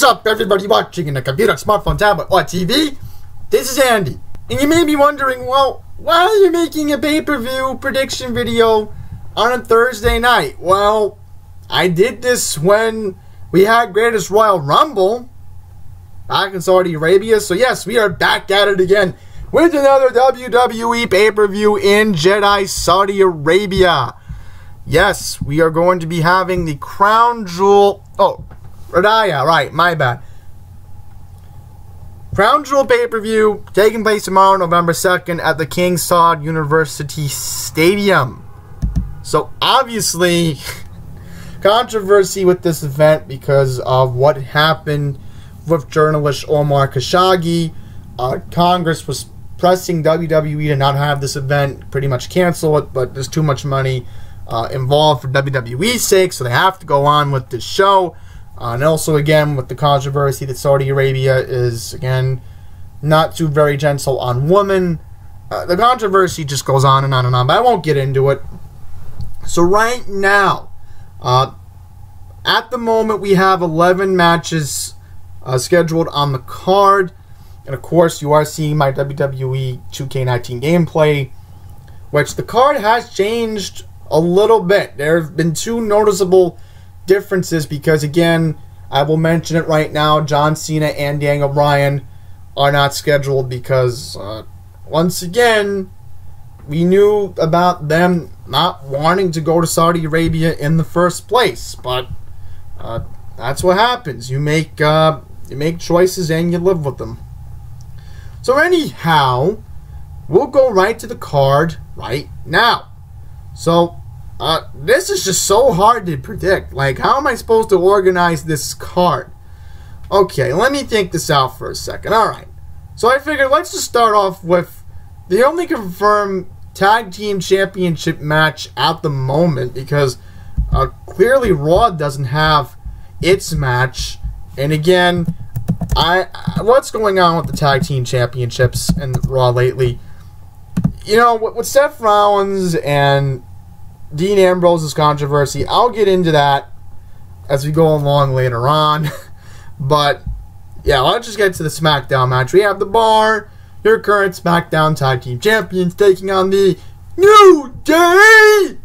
up, everybody watching in a computer, smartphone, tablet, or TV? This is Andy. And you may be wondering, well, why are you making a pay-per-view prediction video on a Thursday night? Well, I did this when we had Greatest Royal Rumble back in Saudi Arabia. So yes, we are back at it again with another WWE pay-per-view in Jeddah, Saudi Arabia. Yes, we are going to be having the Crown Jewel... Oh, Radaya, right, my bad. Crown Jewel pay-per-view taking place tomorrow, November 2nd at the King Saud University Stadium. So, obviously, controversy with this event because of what happened with journalist Omar Khashoggi. Congress was pressing WWE to not have this event, pretty much cancel it, but there's too much money involved for WWE's sake, so they have to go on with this show. And also, again, with the controversy that Saudi Arabia is, again, not too very gentle on women. The controversy just goes on and on and on, but I won't get into it. So right now, at the moment, we have 11 matches scheduled on the card. And, of course, you are seeing my WWE 2K19 gameplay, which the card has changed a little bit. There have been two noticeable differences because, again, I will mention it right now, John Cena and Daniel Bryan are not scheduled because, once again, we knew about them not wanting to go to Saudi Arabia in the first place. But that's what happens. You make choices and you live with them. So anyhow, we'll go right to the card right now. So, this is just so hard to predict. Like, how am I supposed to organize this card? Okay, let me think this out for a second. Alright, so I figured let's just start off with the only confirmed Tag Team Championship match at the moment, because clearly Raw doesn't have its match. And again, what's going on with the Tag Team Championships and Raw lately? You know, with Seth Rollins and Dean Ambrose's controversy, I'll get into that as we go along later on. But, yeah, let's just get to the SmackDown match. We have The Bar, your current SmackDown Tag Team Champions, taking on the New Day!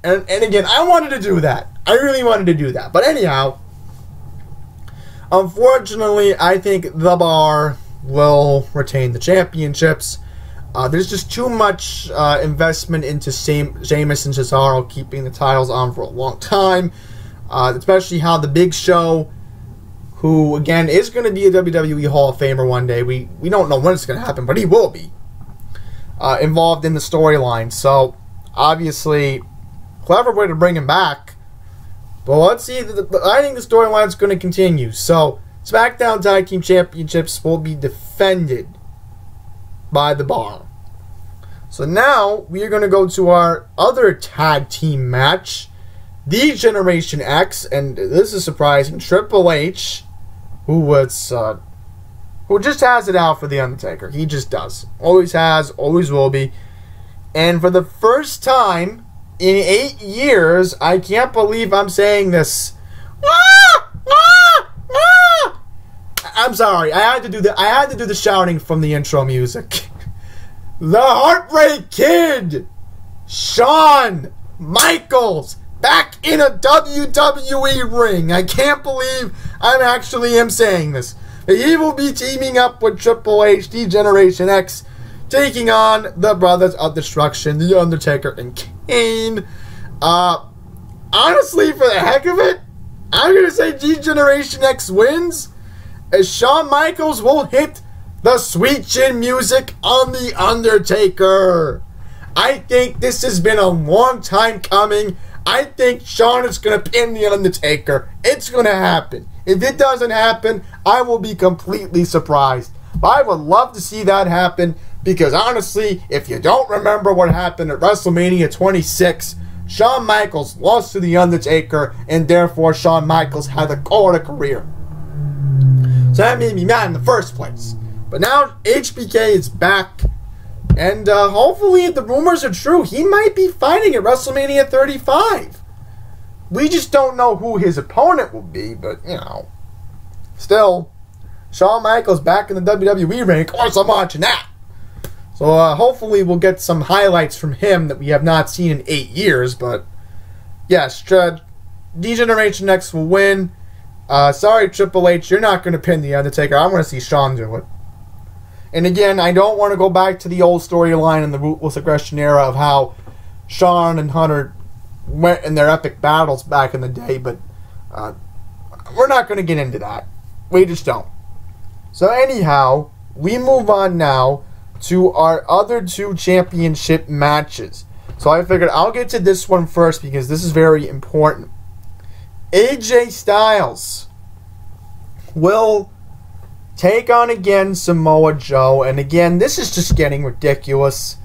And again, I wanted to do that. I really wanted to do that. But anyhow, unfortunately, I think The Bar will retain the championships. There's just too much investment into Sheamus and Cesaro keeping the titles on for a long time. Especially how the Big Show, who, again, is going to be a WWE Hall of Famer one day. We don't know when it's going to happen, but he will be involved in the storyline. So, obviously, clever way to bring him back. But let's see. I think the storyline is going to continue. So, SmackDown Tag Team Championships will be defended by The Bar. So now we are going to go to our other tag team match, the Generation X, and this is surprising, Triple H, who just has it out for The Undertaker. He just does. Always has, always will be. And for the first time in 8 years, I can't believe I'm saying this. I'm sorry. I had to do the shouting from the intro music. The Heartbreak Kid, Shawn Michaels, back in a WWE ring. I can't believe I actually am saying this. He will be teaming up with Triple H, the Generation X, taking on the Brothers of Destruction, The Undertaker and Kane. Honestly, for the heck of it, I'm going to say the Generation X wins, as Shawn Michaels will hit the sweet chin music on The Undertaker. I think this has been a long time coming. I think Shawn is going to pin The Undertaker. It's going to happen. If it doesn't happen, I will be completely surprised. But I would love to see that happen, because honestly, if you don't remember what happened at WrestleMania 26, Shawn Michaels lost to The Undertaker, and therefore Shawn Michaels had a golden career. So that made me mad in the first place. But now HBK is back, and hopefully, if the rumors are true, he might be fighting at WrestleMania 35. We just don't know who his opponent will be, but, you know, still, Shawn Michaels back in the WWE ring. Of course, I'm watching that. So hopefully we'll get some highlights from him that we have not seen in 8 years. But yes, D-Generation X will win. Sorry, Triple H, you're not going to pin The Undertaker. I want to see Shawn do it. And again, I don't want to go back to the old storyline in the Ruthless Aggression era of how Shawn and Hunter went in their epic battles back in the day, but we're not going to get into that. We just don't. So anyhow, we move on now to our other 2 championship matches. So I figured I'll get to this one first because this is very important. AJ Styles will take on again Samoa Joe, and again, this is just getting ridiculous.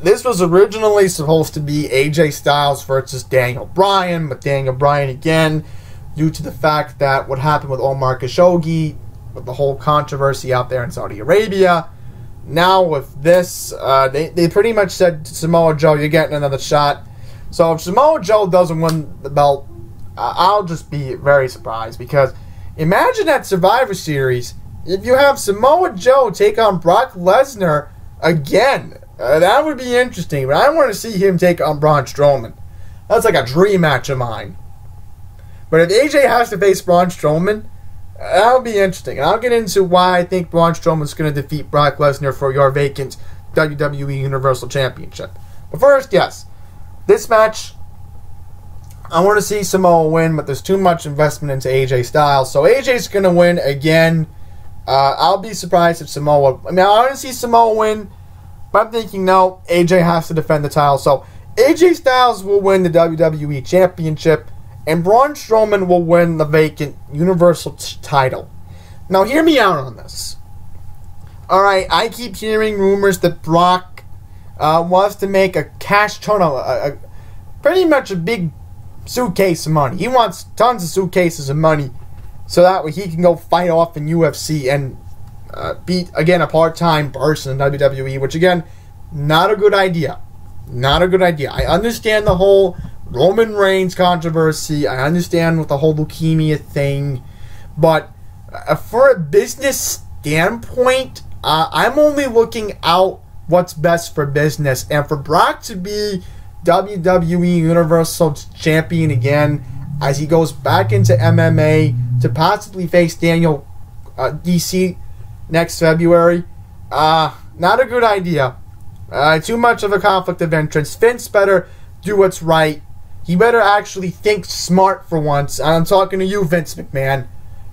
This was originally supposed to be AJ Styles versus Daniel Bryan, but Daniel Bryan again, due to the fact that what happened with Omar Khashoggi, with the whole controversy out there in Saudi Arabia, now with this, they pretty much said to Samoa Joe, you're getting another shot. So if Samoa Joe doesn't win the belt, I'll just be very surprised, because imagine that Survivor Series, if you have Samoa Joe take on Brock Lesnar again. That would be interesting, but I want to see him take on Braun Strowman. That's like a dream match of mine. But if AJ has to face Braun Strowman, that'll be interesting. And I'll get into why I think Braun Strowman is going to defeat Brock Lesnar for your vacant WWE Universal Championship. But first, yes, this match, I want to see Samoa win, but there's too much investment into AJ Styles. So AJ's going to win again. I'll be surprised if Samoa... I want to see Samoa win, but I'm thinking, no, AJ has to defend the title. So AJ Styles will win the WWE Championship, and Braun Strowman will win the vacant Universal title. Now, hear me out on this. Alright, I keep hearing rumors that Brock wants to make a cash ton, pretty much a big suitcase of money. He wants tons of suitcases of money so that way he can go fight off in UFC and beat, again, a part-time person in WWE, which, again, not a good idea. Not a good idea. I understand the whole Roman Reigns controversy. I understand with the whole leukemia thing. But for a business standpoint, I'm only looking out what's best for business. And for Brock to be WWE Universal Champion again, as he goes back into MMA to possibly face Daniel DC next February, not a good idea. Too much of a conflict of interest. Vince better do what's right. He better actually think smart for once. And I'm talking to you, Vince McMahon.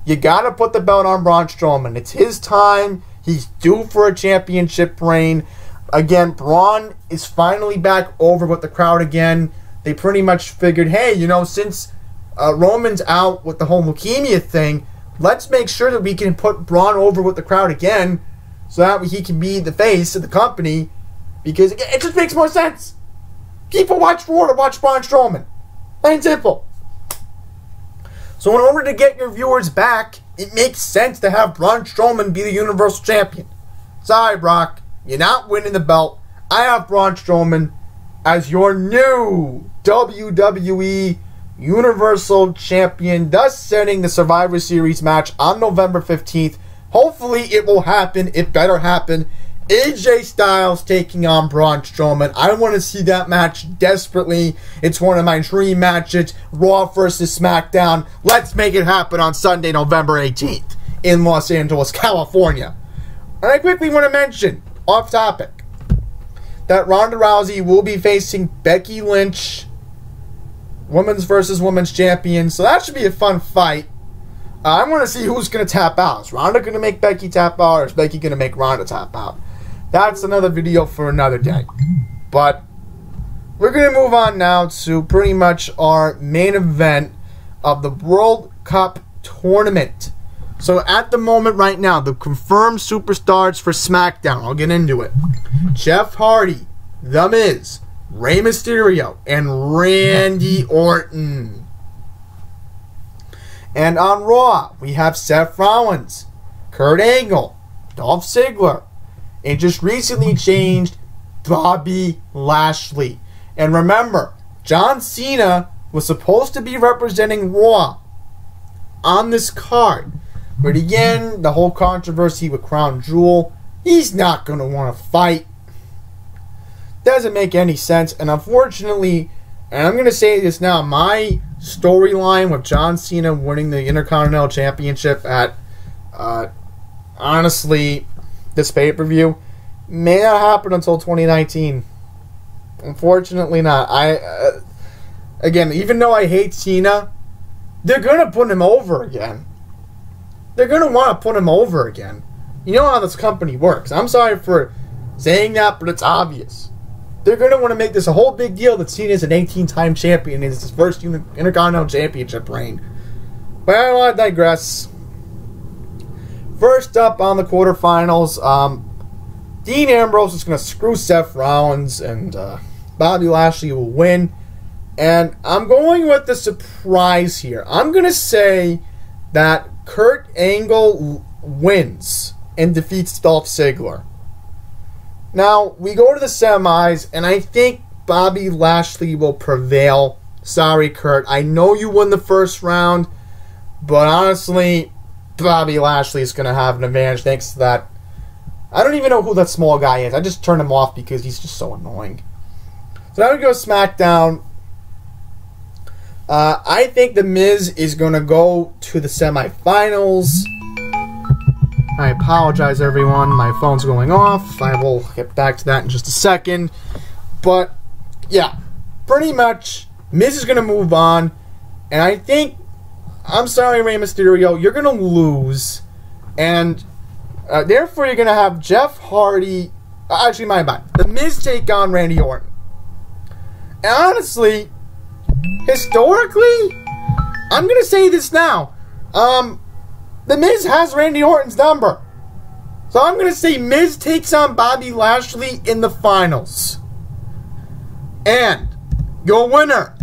You gotta put the belt on Braun Strowman. It's his time. He's due for a championship reign. Again, Braun is finally back over with the crowd again. They pretty much figured, hey, you know, since Roman's out with the whole leukemia thing, let's make sure that we can put Braun over with the crowd again so that he can be the face of the company, because it just makes more sense. People watch Raw to watch Braun Strowman. Plain and simple. So in order to get your viewers back, it makes sense to have Braun Strowman be the Universal Champion. Sorry, Brock. You're not winning the belt. I have Braun Strowman as your new WWE Universal Champion, thus setting the Survivor Series match on November 15th. Hopefully it will happen. It better happen. AJ Styles taking on Braun Strowman. I want to see that match desperately. It's one of my dream matches. Raw versus SmackDown. Let's make it happen on Sunday, November 18th in Los Angeles, California. And I quickly want to mention, off topic, that Ronda Rousey will be facing Becky Lynch, women's versus women's champion. So that should be a fun fight. I want to see who's going to tap out. Is Ronda going to make Becky tap out, or is Becky going to make Ronda tap out? That's another video for another day. But we're going to move on now to pretty much our main event of the World Cup tournament. So at the moment right now, the confirmed superstars for SmackDown, I'll get into it. Jeff Hardy, The Miz, Rey Mysterio, and Randy Orton. And on Raw, we have Seth Rollins, Kurt Angle, Dolph Ziggler, and just recently changed, Bobby Lashley. And remember, John Cena was supposed to be representing Raw on this card. But again, the whole controversy with Crown Jewel, he's not going to want to fight. Doesn't make any sense. And unfortunately, and I'm going to say this now, my storyline with John Cena winning the Intercontinental Championship at, honestly, this pay-per-view may not happen until 2019. Unfortunately not. Again, even though I hate Cena, they're going to put him over again. They're going to want to put him over again. You know how this company works. I'm sorry for saying that, but it's obvious. They're going to want to make this a whole big deal that Cena is an 18-time champion and it's his first Intercontinental Championship reign. But I don't want to digress. First up on the quarterfinals, Dean Ambrose is going to screw Seth Rollins and Bobby Lashley will win. And I'm going with the surprise here. I'm going to say that Kurt Angle wins and defeats Dolph Ziggler. Now, we go to the semis, and I think Bobby Lashley will prevail. Sorry, Kurt. I know you won the first round, but honestly, Bobby Lashley is going to have an advantage thanks to that. I don't even know who that small guy is. I just turned him off because he's just so annoying. So now we go SmackDown. I think The Miz is going to go to the semifinals. I apologize, everyone. My phone's going off. I will get back to that in just a second. But, yeah, pretty much, Miz is going to move on. And I think, I'm sorry, Rey Mysterio, you're going to lose. And, therefore, you're going to have Jeff Hardy. Actually, my bad. The Miz take on Randy Orton. And honestly, historically, I'm going to say this now. The Miz has Randy Orton's number. So I'm going to say Miz takes on Bobby Lashley in the finals. And your winner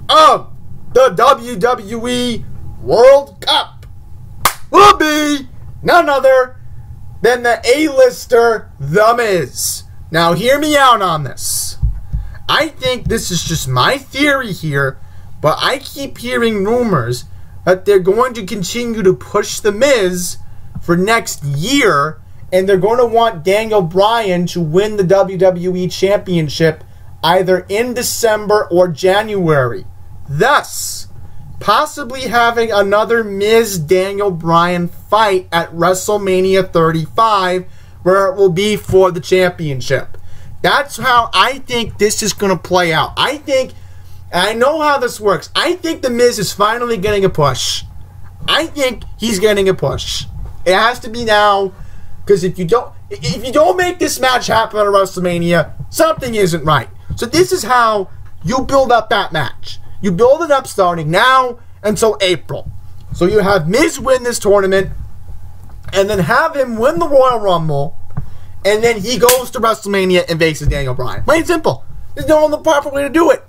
of the WWE World Cup will be none other than the A-lister, The Miz. Now hear me out on this. I think this is just my theory here, but I keep hearing rumors that they're going to continue to push The Miz for next year, and they're going to want Daniel Bryan to win the WWE Championship either in December or January. Thus, possibly having another Miz-Daniel Bryan fight at WrestleMania 35, where it will be for the championship. That's how I think this is going to play out. I know how this works. I think The Miz is finally getting a push. I think he's getting a push. It has to be now, because if you don't make this match happen at WrestleMania, something isn't right. So this is how you build up that match. You build it up starting now until April. So you have Miz win this tournament, and then have him win the Royal Rumble, and then he goes to WrestleMania and faces Daniel Bryan. Plain and simple. There's no other proper way to do it.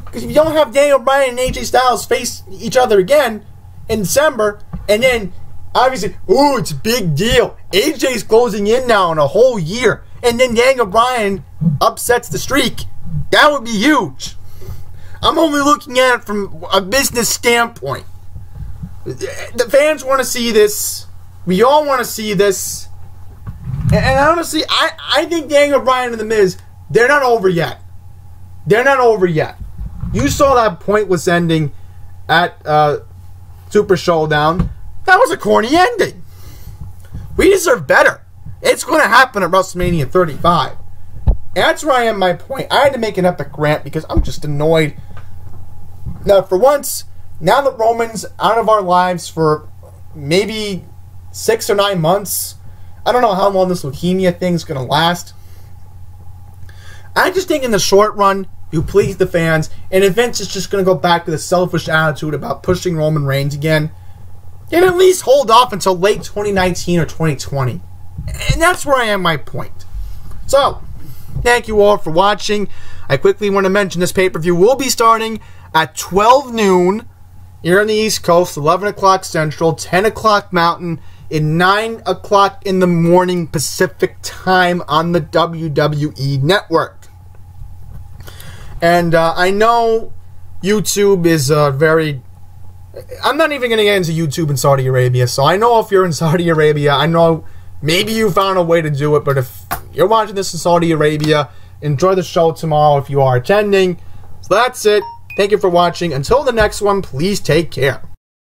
Because if you don't have Daniel Bryan and AJ Styles face each other again in December, and then obviously, ooh, it's a big deal. AJ's closing in now on a whole year, and then Daniel Bryan upsets the streak. That would be huge. I'm only looking at it from a business standpoint. The fans want to see this. We all want to see this. And honestly, I think Daniel Bryan and The Miz, they're not over yet. They're not over yet. You saw that pointless ending at Super Showdown. That was a corny ending. We deserve better. It's going to happen at WrestleMania 35. And that's where I am, my point. I had to make an epic rant because I'm just annoyed. Now, for once, now that Roman's out of our lives for maybe 6 or 9 months, I don't know how long this leukemia thing's going to last. I just think in the short run, you please the fans, and if Vince is just going to go back to the selfish attitude about pushing Roman Reigns again, then at least hold off until late 2019 or 2020. And that's where I am, my point. So, thank you all for watching. I quickly want to mention this pay-per-view will be starting at 12 noon here on the East Coast, 11 o'clock Central, 10 o'clock Mountain, and 9 o'clock in the morning Pacific time on the WWE Network. And I know YouTube is I'm not even going to get into YouTube in Saudi Arabia, so I know if you're in Saudi Arabia, I know maybe you found a way to do it, but if you're watching this in Saudi Arabia, enjoy the show tomorrow if you are attending. So that's it. Thank you for watching. Until the next one, please take care.